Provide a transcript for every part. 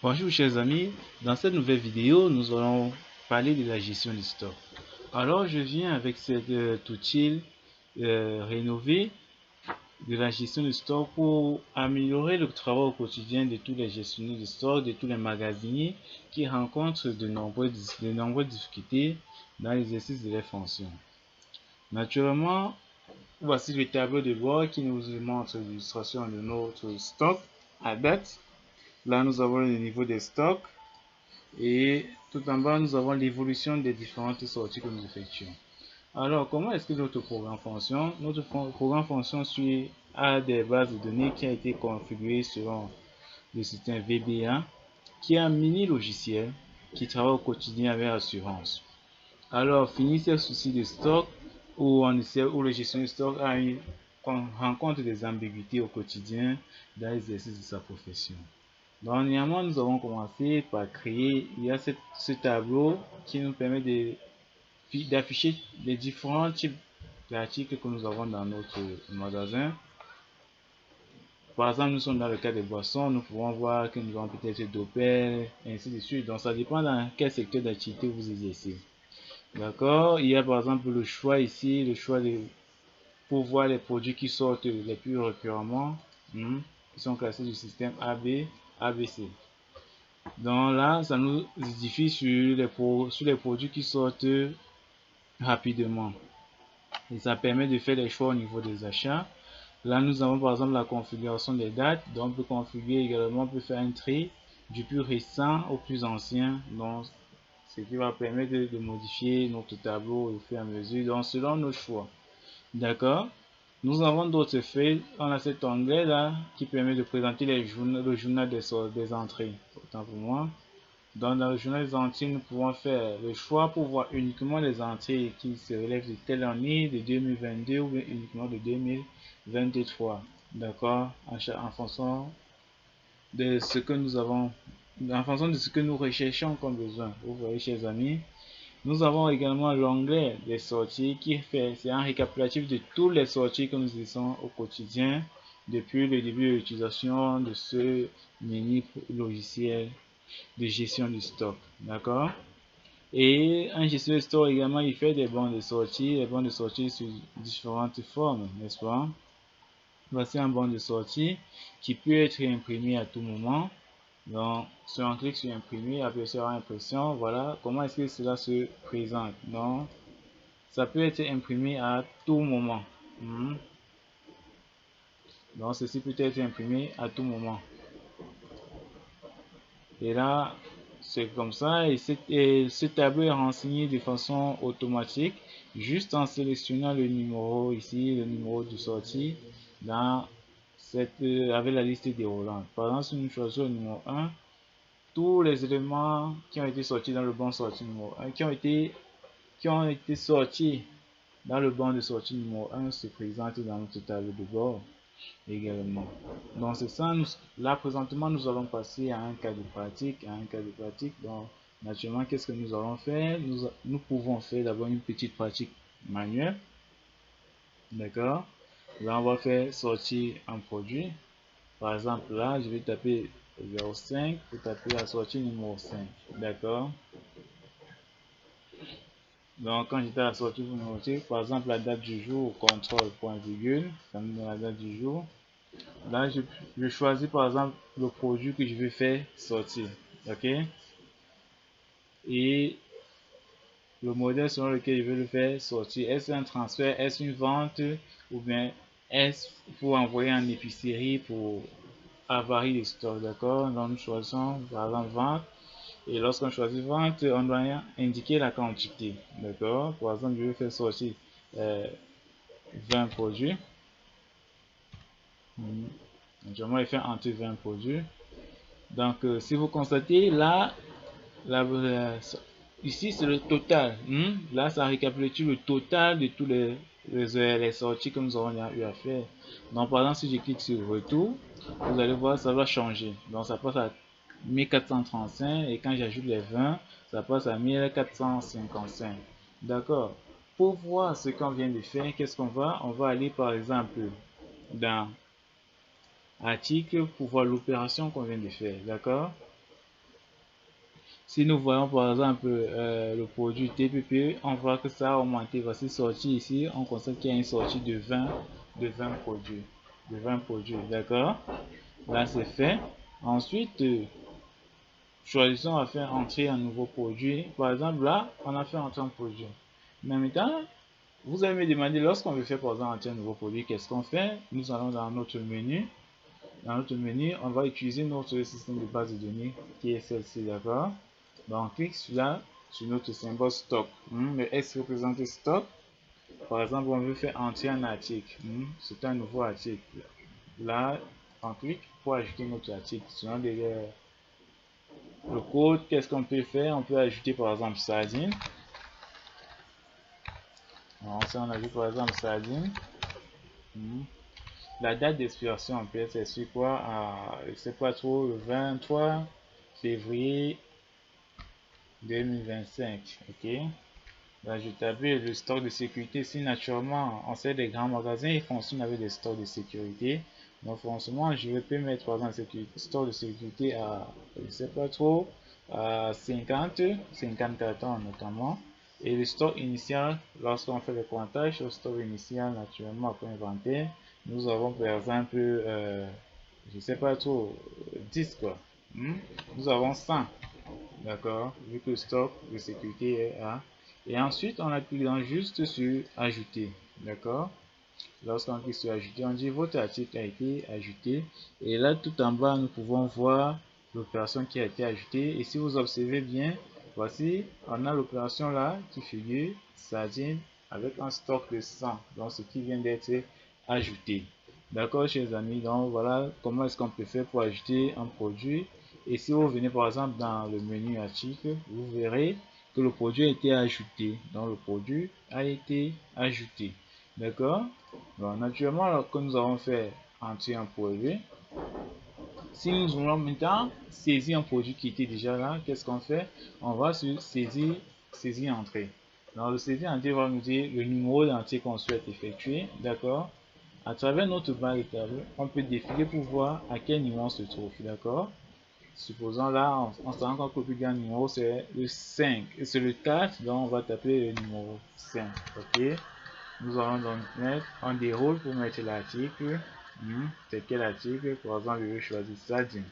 Bonjour chers amis, dans cette nouvelle vidéo, nous allons parler de la gestion du stock. Alors je viens avec cet outil rénové de la gestion du stock pour améliorer le travail au quotidien de tous les gestionnaires de stock, de tous les magasiniers qui rencontrent de nombreuses difficultés dans l'exercice de leurs fonctions. Naturellement, voici le tableau de bord qui nous montre l'illustration de notre stock à date. Là, nous avons le niveau des stocks et tout en bas, nous avons l'évolution des différentes sorties que nous effectuons. Alors, comment est-ce que notre programme fonctionne? Notre programme fonctionne sur des bases de données qui a été configurées selon le système VBA, qui est un mini logiciel qui travaille au quotidien avec assurance. Alors, fini ces soucis de stock où le gestionnaire de stock rencontre des ambiguïtés au quotidien dans l'exercice de sa profession. Dernièrement, nous avons commencé par créer, il y a ce tableau qui nous permet d'afficher les différents types d'articles que nous avons dans notre magasin. Par exemple, nous sommes dans le cas des boissons, nous pouvons voir que nous avons peut-être d'Opel, ainsi de suite. Donc, ça dépend dans quel secteur d'activité vous exercez. D'accord? Il y a par exemple le choix ici, pour voir les produits qui sortent les plus récurremment, qui sont classés du système AB, ABC. Donc là, ça nous édifie sur les produits qui sortent rapidement. Et ça permet de faire des choix au niveau des achats. Là, nous avons par exemple la configuration des dates. Donc, on peut configurer également, on peut faire un tri du plus récent au plus ancien. Donc, ce qui va permettre de modifier notre tableau au fur et à mesure, donc selon nos choix. D'accord? Nous avons d'autres feuilles. On a cet onglet là qui permet de présenter le journal des entrées. Autant pour moi. Dans le journal des entrées, nous pouvons faire le choix pour voir uniquement les entrées qui se relèvent de telle année, de 2022 ou uniquement de 2023. D'accord? En fonction de ce que nous avons, en fonction de ce que nous recherchons comme besoin. Vous voyez, chers amis. Nous avons également l'onglet des sorties qui c'est un récapitulatif de toutes les sorties que nous faisons au quotidien depuis le début de l'utilisation de ce mini logiciel de gestion du stock. D'accord? Et un gestionnaire de stock également, il fait des bons de sortie, des bons de sortie sous différentes formes, n'est-ce pas? Voici un bon de sortie qui peut être imprimé à tout moment. Donc, si on clique sur imprimer, apercevoir impression, voilà comment est-ce que cela se présente. Donc, ça peut être imprimé à tout moment. Donc, ceci peut être imprimé à tout moment. Et là, c'est comme ça. Et ce tableau est renseigné de façon automatique, juste en sélectionnant le numéro ici, le numéro de sortie, dans avec la liste déroulante. Par exemple, si nous choisissons le numéro 1, tous les éléments qui ont été sortis dans le banc de sortie numéro 1, qui ont été sortis dans le banc de sortie numéro 1 se présentent dans notre tableau de bord également. Donc c'est ça, là présentement nous allons passer à un cas de pratique, Donc naturellement, qu'est-ce que nous allons faire? Nous pouvons faire d'abord une petite pratique manuelle. D'accord? Là on va faire sortir un produit. Par exemple, là, je vais taper 0,5 pour taper la sortie numéro 5. D'accord? Donc, quand j'étais à la sortie numéro 5, par exemple, la date du jour, contrôle, point virgule, ça me donne la date du jour. Là, je choisis par exemple le produit que je veux faire sortir. OK? Et le modèle selon lequel je veux le faire sortir. Est-ce un transfert? Est-ce une vente? Ou bien est-ce pour envoyer en épicerie pour avarie de stock? D'accord? Donc, nous choisissons par exemple vente. Et lorsqu'on choisit vente, on doit indiquer la quantité. D'accord? Par exemple, je vais faire sortir 20 produits. Naturellement, il fait entre 20 produits. Donc, si vous constatez, là, ici, c'est le total. Là, ça récapitule le total de tous les sorties que nous avons eu à faire. Donc, par exemple, si je clique sur retour, vous allez voir, ça va changer. Donc, ça passe à 1435 et quand j'ajoute les 20, ça passe à 1455. D'accord. Pour voir ce qu'on vient de faire, qu'est-ce qu'on va? On va aller par exemple dans article pour voir l'opération qu'on vient de faire. D'accord. Si nous voyons par exemple le produit TPP, on voit que ça a augmenté. Voici sortie ici, on constate qu'il y a une sortie de 20 produits. De 20 produits, d'accord? Là, c'est fait. Ensuite, choisissons à faire entrer un nouveau produit. Par exemple, là, on a fait entrer un produit. Mais maintenant, vous allez me demander, lorsqu'on veut faire par exemple entrer un nouveau produit, qu'est-ce qu'on fait? Nous allons dans notre menu. Dans notre menu, on va utiliser notre système de base de données qui est celle-ci, d'accord? Donc, on clique sur là, sur notre symbole stock. Le S représente stock. Par exemple, on veut faire entrer un article. C'est un nouveau article. Là, on clique pour ajouter notre article. Selon le code, qu'est-ce qu'on peut faire? On peut ajouter par exemple sardine. Alors, ça, on ajoute par exemple sardine. La date d'expiration, on peut c'est sur quoi? Je sais pas trop, le 23 février 2025. Ok. Là, je tape le stock de sécurité. Si naturellement, on sait des grands magasins, ils fonctionnent avec des stocks de sécurité. Donc, franchement, je peux mettre par exemple stock de sécurité à, je sais pas trop, à 50 cartons notamment. Et le stock initial, lorsqu'on fait le pointage au stock initial, naturellement, après inventaire, nous avons par exemple, je sais pas trop, 10 quoi. Nous avons 100. D'accord, vu que le stock de sécurité est à. Et ensuite, on appuie juste sur ajouter. D'accord. Lorsqu'on clique sur ajouter, on dit votre article a été ajouté. Et là, tout en bas, nous pouvons voir l'opération qui a été ajoutée. Et si vous observez bien, voici, on a l'opération là qui figure sardine avec un stock de 100. Donc, ce qui vient d'être ajouté. D'accord, chers amis. Donc, voilà comment est-ce qu'on peut faire pour ajouter un produit. Et si vous venez par exemple dans le menu article, vous verrez que le produit a été ajouté. Donc, le produit a été ajouté. D'accord? Donc, naturellement, alors que nous avons fait entrer un produit, si nous voulons maintenant saisir un produit qui était déjà là, qu'est-ce qu'on fait? On va sur saisir entrée. Dans le saisir entrée, va nous dire le numéro d'entrée qu'on souhaite effectuer. D'accord? À travers notre barre de tableau, on peut défiler pour voir à quel niveau on se trouve. D'accord? Supposons là, on se rend compte que le plus grand numéro c'est le 5 et c'est le 4, donc on va taper le numéro 5. Ok? Nous allons donc mettre un déroule pour mettre l'article. C'est quel article? Par exemple, je vais choisir sardine.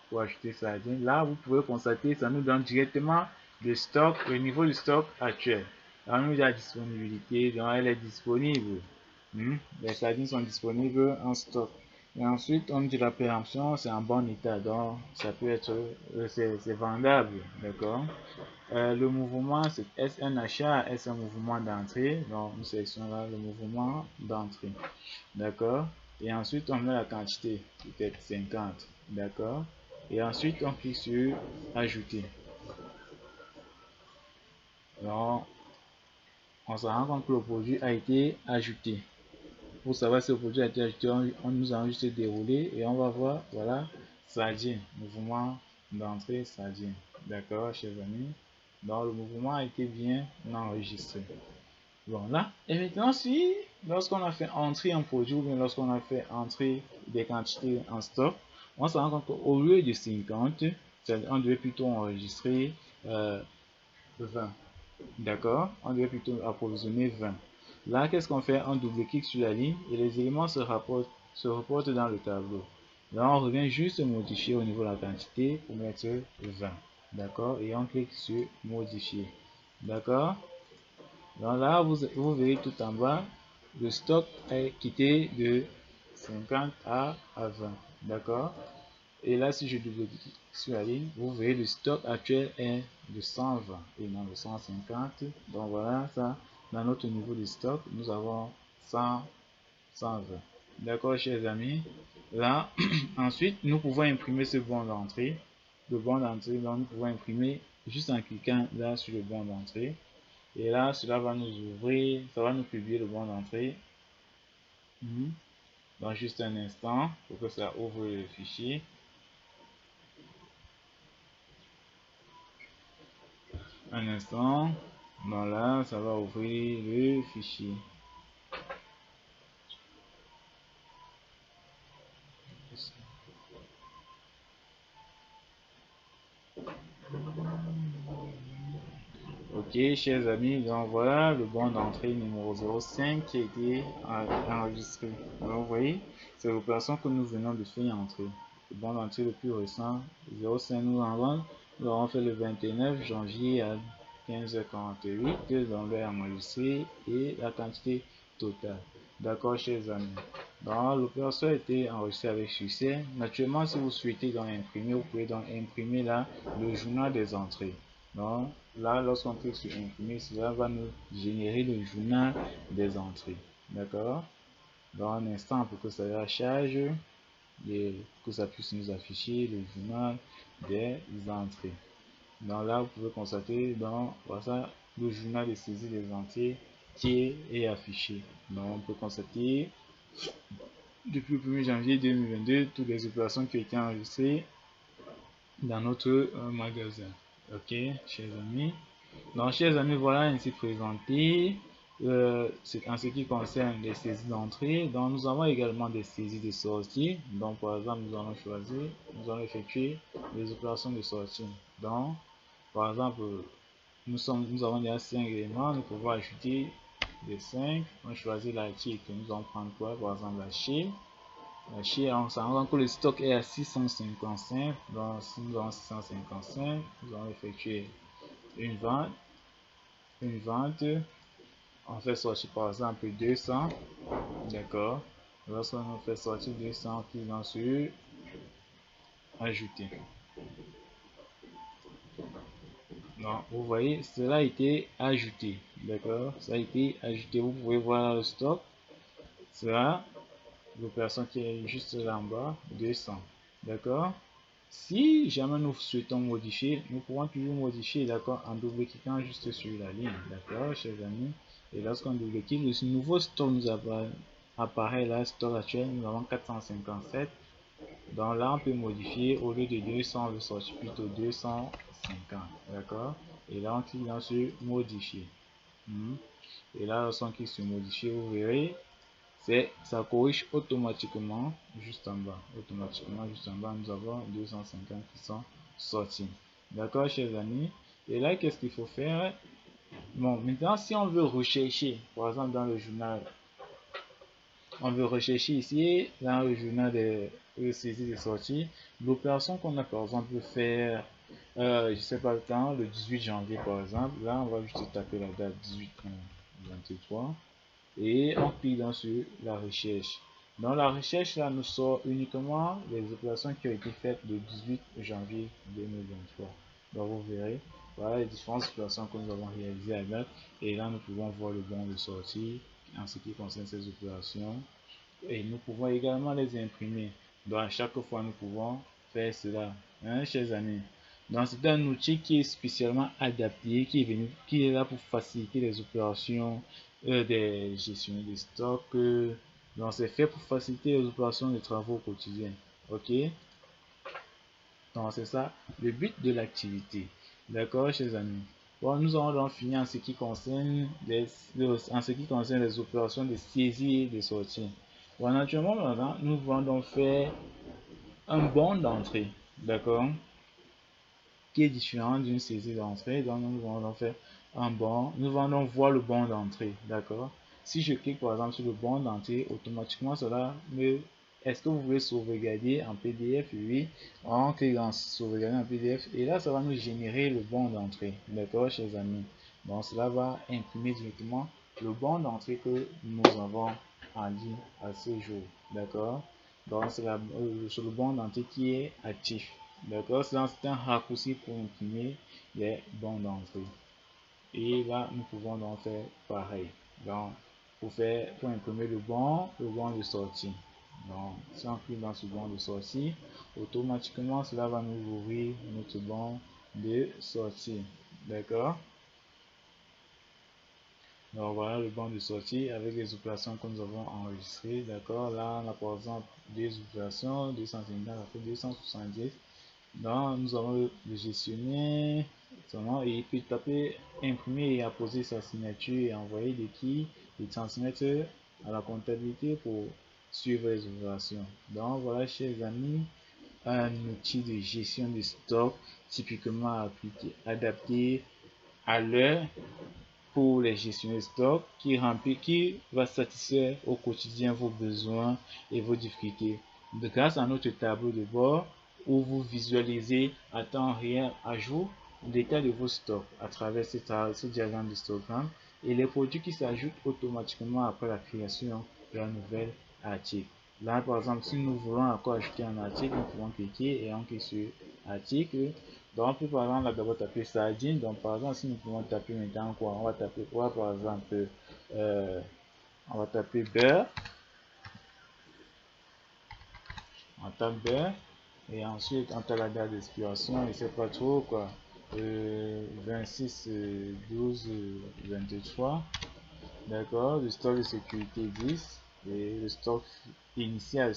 Pour acheter sardine. Là, vous pouvez constater, ça nous donne directement le stock, le niveau du stock actuel. Là, on nous dit la disponibilité, donc elle est disponible. Les sardines sont disponibles en stock. Et ensuite, on dit la péremption, c'est en bon état, donc ça peut être, c'est vendable, d'accord. Le mouvement, c'est est-ce un achat, est-ce un mouvement d'entrée? Donc, nous sélectionnons là le mouvement d'entrée, d'accord. Et ensuite, on met la quantité, peut-être 50, d'accord. Et ensuite, on clique sur ajouter. Donc, on se rend compte que le produit a été ajouté. Pour savoir si le produit a été ajouté, on nous a juste déroulé et on va voir, voilà, sardine, mouvement d'entrée sardine. D'accord, chers amis. Donc, le mouvement a été bien enregistré. Bon, là, et maintenant, si, lorsqu'on a fait entrer un produit ou bien lorsqu'on a fait entrer des quantités en stock, on se rend compte qu'au lieu de 50, on devait plutôt enregistrer 20. D'accord? On devait plutôt approvisionner 20. Là, qu'est-ce qu'on fait? On double-clique sur la ligne et les éléments se reportent dans le tableau. Là, on revient juste modifier au niveau de la quantité pour mettre 20. D'accord? Et on clique sur modifier. D'accord? Donc là, vous verrez tout en bas, le stock est quitté de 50 à 20. D'accord? Et là, si je double-clique sur la ligne, vous verrez le stock actuel est de 120 et non de 150. Donc voilà, ça, dans notre niveau de stock, nous avons 120. D'accord, chers amis? Là, ensuite, nous pouvons imprimer ce bon d'entrée. Le bon d'entrée, donc nous pouvons imprimer juste en cliquant là sur le bon d'entrée. Et là, cela va nous ouvrir, ça va nous publier le bon d'entrée. Dans juste un instant, pour que ça ouvre le fichier. Un instant, voilà, ça va ouvrir le fichier. Ok, chers amis, donc voilà le bon d'entrée numéro 05 qui a été enregistré. Donc vous voyez, c'est l'opération que nous venons de faire entrer. Le bon d'entrée le plus récent, 05 nous avons fait le 29 janvier à 15h48 dans l'heure enregistrée et la quantité totale. D'accord, chers amis. Donc l'opération a été enregistrée avec succès. Naturellement, si vous souhaitez donc imprimer, vous pouvez donc imprimer là le journal des entrées. Donc là, lorsqu'on clique sur imprimer, cela va nous générer le journal des entrées. D'accord? Dans un instant, pour que ça charge et que ça puisse nous afficher le journal des entrées. Donc là, vous pouvez constater dans voilà, le journal de saisie des entrées qui est affiché. Donc on peut constater depuis le 1er janvier 2022 toutes les opérations qui ont été enregistrées dans notre magasin. Ok, chers amis. Donc, chers amis, voilà ainsi présenté. C'est en ce qui concerne les saisies d'entrée. Donc, nous avons également des saisies de sortie. Donc, par exemple, nous allons effectuer les opérations de sortie. Donc, par exemple, nous avons déjà 5 éléments. Nous pouvons ajouter des 5. On choisit l'article. Nous allons prendre quoi? Par exemple, la Chine. On s'en rend compte que le stock est à 655. Donc, si nous avons 655, nous allons effectuer une vente. On fait sortir par exemple 200. D'accord. Lorsqu'on fait sortir 200, on clique dans sur ajouter. Donc, vous voyez, cela a été ajouté. D'accord. Ça a été ajouté. Vous pouvez voir le stock. Cela, l'opération qui est juste là en bas, 200. D'accord. Si jamais nous souhaitons modifier, nous pouvons toujours modifier, d'accord, en double-cliquant juste sur la ligne, d'accord, chers amis. Et lorsqu'on double-clique, le nouveau stock nous apparaît là, stock actuel, nous avons 457. Donc là, on peut modifier, au lieu de 200, on veut sortir plutôt 250, d'accord. Et là, on clique sur modifier. Et là, lorsqu'on clique sur modifier, vous verrez, ça corrige automatiquement juste en bas. Nous avons 250 qui sont sortis. D'accord, chers amis. Et là, qu'est-ce qu'il faut faire? Bon, maintenant, si on veut rechercher, par exemple, dans le journal, on veut rechercher ici, dans le journal de saisie des sorties, l'opération qu'on a, par exemple, faire, je sais pas le temps, le 18 janvier, par exemple. Là, on va juste taper la date 18 23. Et on clique sur la recherche. Dans la recherche, là, nous sort uniquement les opérations qui ont été faites le 18 janvier 2023. Donc, vous verrez, voilà les différentes opérations que nous avons réalisées à date. Et là, nous pouvons voir le bon de sortie en ce qui concerne ces opérations. Et nous pouvons également les imprimer. Donc, à chaque fois, nous pouvons faire cela. Hein, chers amis. Donc, c'est un outil qui est spécialement adapté, qui est là pour faciliter les opérations des gestionnaires de stock. Donc, c'est fait pour faciliter les opérations de travaux quotidiens. Ok? Donc, c'est ça le but de l'activité. D'accord, chers amis? Bon, nous allons donc finir en ce qui concerne les opérations de saisie et de sortie. Bon, naturellement, maintenant, nous allons donc faire un bon d'entrée. D'accord? Qui est différent d'une saisie d'entrée. Donc, nous allons donc faire un bon. Nous allons donc voir le bon d'entrée. D'accord? Si je clique par exemple sur le bon d'entrée, automatiquement cela me. Est-ce que vous voulez sauvegarder en PDF? Oui. On clique dans sauvegarder en PDF et là, ça va nous générer le bon d'entrée. D'accord, chers amis? Donc, cela va imprimer directement le bon d'entrée que nous avons en ligne à ce jour. D'accord? Donc, c'est le bon d'entrée qui est actif. D'accord, c'est un raccourci pour imprimer les bons d'entrée. Et là, nous pouvons donc faire pareil. Donc, pour imprimer le bon de sortie. Donc, si on clique dans ce bon de sortie, automatiquement, cela va nous ouvrir notre bon de sortie. D'accord? Donc, voilà le bon de sortie avec les opérations que nous avons enregistrées. D'accord? Là, on a par exemple des opérations, 250 après 270. Donc, nous allons le gestionner et puis taper imprimer et apposer sa signature et envoyer des keys et transmettre à la comptabilité pour suivre les opérations. Donc, voilà, chers amis, un outil de gestion de stock typiquement adapté à l'heure pour les gestionnaires de stock qui va satisfaire au quotidien vos besoins et vos difficultés. Grâce à notre tableau de bord où vous visualisez à temps réel à jour l'état de vos stocks à travers ce diagramme d'histogramme et les produits qui s'ajoutent automatiquement après la création d'un nouvel article. Là, par exemple, si nous voulons encore ajouter un article, nous pouvons cliquer et on clique sur article. Donc, on peut par exemple là d'abord taper sardine. Donc, par exemple, si nous pouvons taper maintenant quoi, on va taper quoi, par exemple, on va taper beurre. On tape beurre et ensuite on tape la date d'expiration, je sais pas trop quoi, 26 12 23. D'accord, le stock de sécurité 10 et le stock initial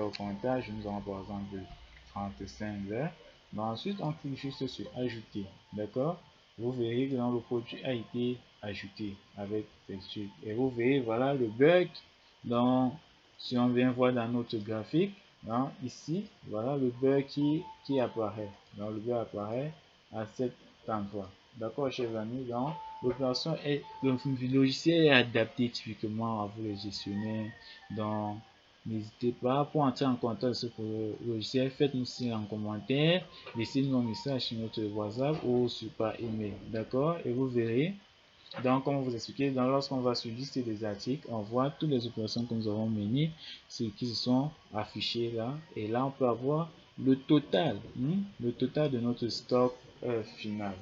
au comptage, nous avons par exemple 35 là. Mais ensuite, on clique juste sur ajouter. D'accord, vous verrez que dans le produit a été ajouté avec texture. Et vous verrez, voilà le bug. Donc, si on vient voir dans notre graphique, hein, ici, voilà le bug qui apparaît. Donc, le bug apparaît à cet endroit. D'accord, chers amis, donc l'opération est, le logiciel est adapté typiquement à vous les gestionnaires. Donc, n'hésitez pas pour entrer en contact avec ce logiciel, faites-nous signe en commentaire, laissez-nous un message sur notre WhatsApp ou sur par email. D'accord, et vous verrez. Donc, comme vous expliquez, lorsqu'on va sur liste des articles, on voit toutes les opérations que nous avons menées, ceux qui se sont affichés là. Et là, on peut avoir le total de notre stock final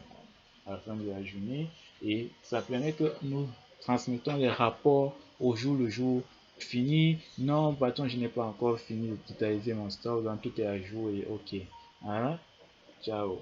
à la fin de la journée. Et ça permet que nous transmettons les rapports au jour le jour. Fini, non, patron, je n'ai pas encore fini de totaliser mon stock, donc tout est à jour et ok. Voilà, ciao.